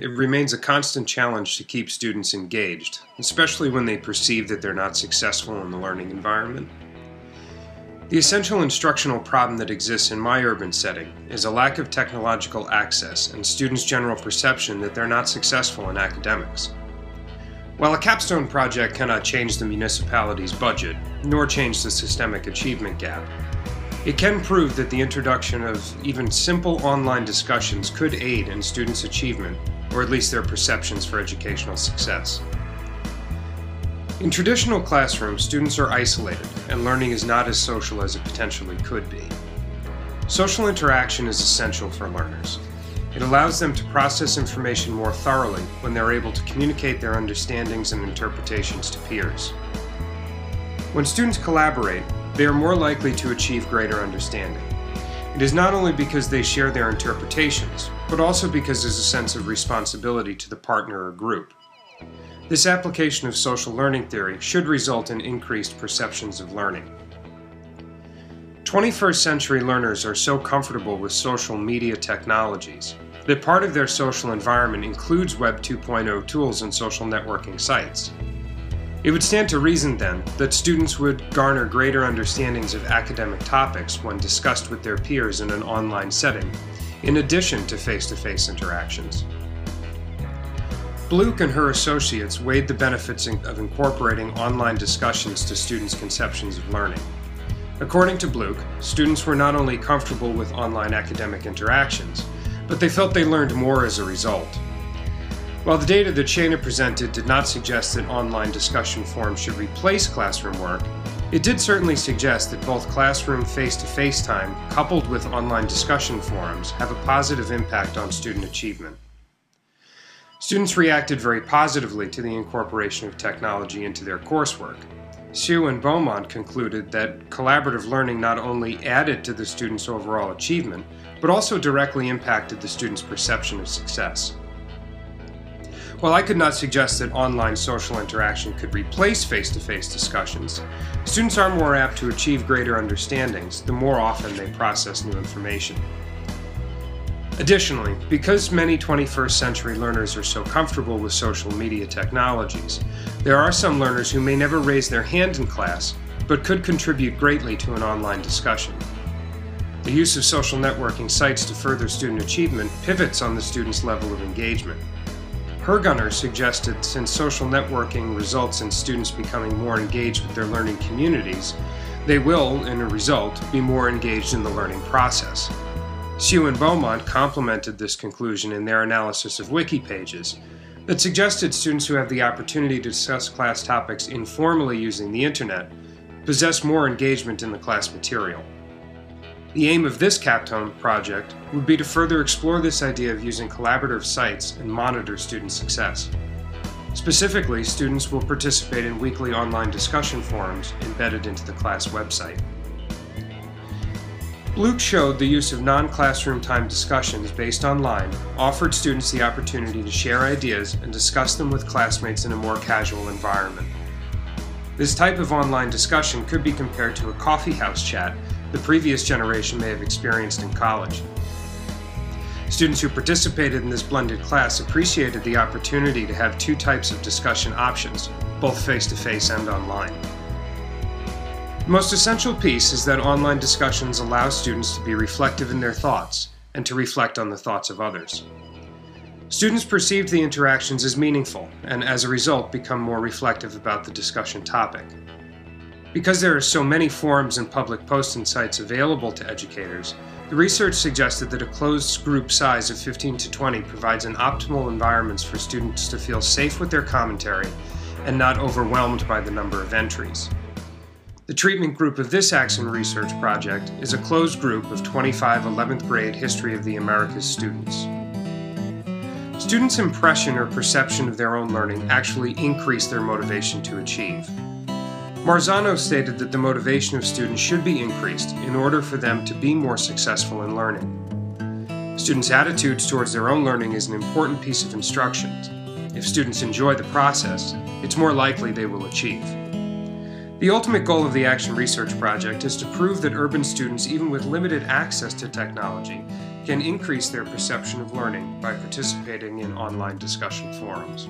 it remains a constant challenge to keep students engaged, especially when they perceive that they're not successful in the learning environment. The essential instructional problem that exists in my urban setting is a lack of technological access and students' general perception that they're not successful in academics. While a capstone project cannot change the municipality's budget, nor change the systemic achievement gap, it can prove that the introduction of even simple online discussions could aid in students' achievement, or at least their perceptions for educational success. In traditional classrooms, students are isolated, and learning is not as social as it potentially could be. Social interaction is essential for learners. It allows them to process information more thoroughly when they're able to communicate their understandings and interpretations to peers. When students collaborate, they are more likely to achieve greater understanding. It is not only because they share their interpretations, but also because there's a sense of responsibility to the partner or group. This application of social learning theory should result in increased perceptions of learning. 21st century learners are so comfortable with social media technologies that part of their social environment includes Web 2.0 tools and social networking sites. It would stand to reason then that students would garner greater understandings of academic topics when discussed with their peers in an online setting, in addition to face-to-face interactions. Bluke and her associates weighed the benefits of incorporating online discussions to students' conceptions of learning. According to Bluke, students were not only comfortable with online academic interactions, but they felt they learned more as a result. While the data that Shana presented did not suggest that online discussion forums should replace classroom work, it did certainly suggest that both classroom face-to-face time coupled with online discussion forums have a positive impact on student achievement. Students reacted very positively to the incorporation of technology into their coursework. Hsu and Beaumont concluded that collaborative learning not only added to the students' overall achievement, but also directly impacted the students' perception of success. While I could not suggest that online social interaction could replace face-to-face discussions, students are more apt to achieve greater understandings the more often they process new information. Additionally, because many 21st century learners are so comfortable with social media technologies, there are some learners who may never raise their hand in class, but could contribute greatly to an online discussion. The use of social networking sites to further student achievement pivots on the student's level of engagement. Hergunner suggested since social networking results in students becoming more engaged with their learning communities, they will, in a result, be more engaged in the learning process. Hsu and Beaumont complemented this conclusion in their analysis of wiki pages that suggested students who have the opportunity to discuss class topics informally using the internet possess more engagement in the class material. The aim of this capstone project would be to further explore this idea of using collaborative sites and monitor student success. Specifically, students will participate in weekly online discussion forums embedded into the class website. Bluke showed the use of non-classroom time discussions based online offered students the opportunity to share ideas and discuss them with classmates in a more casual environment. This type of online discussion could be compared to a coffee house chat the previous generation may have experienced in college. Students who participated in this blended class appreciated the opportunity to have two types of discussion options, both face-to-face and online. The most essential piece is that online discussions allow students to be reflective in their thoughts and to reflect on the thoughts of others. Students perceive the interactions as meaningful and as a result become more reflective about the discussion topic. Because there are so many forums and public posting sites available to educators, the research suggested that a closed group size of 15 to 20 provides an optimal environment for students to feel safe with their commentary and not overwhelmed by the number of entries. The treatment group of this Axon research project is a closed group of 25 11th grade History of the Americas students. Students' impression or perception of their own learning actually increase their motivation to achieve. Marzano stated that the motivation of students should be increased in order for them to be more successful in learning. Students' attitudes towards their own learning is an important piece of instruction. If students enjoy the process, it's more likely they will achieve. The ultimate goal of the Action Research Project is to prove that urban students, even with limited access to technology, can increase their perception of learning by participating in online discussion forums.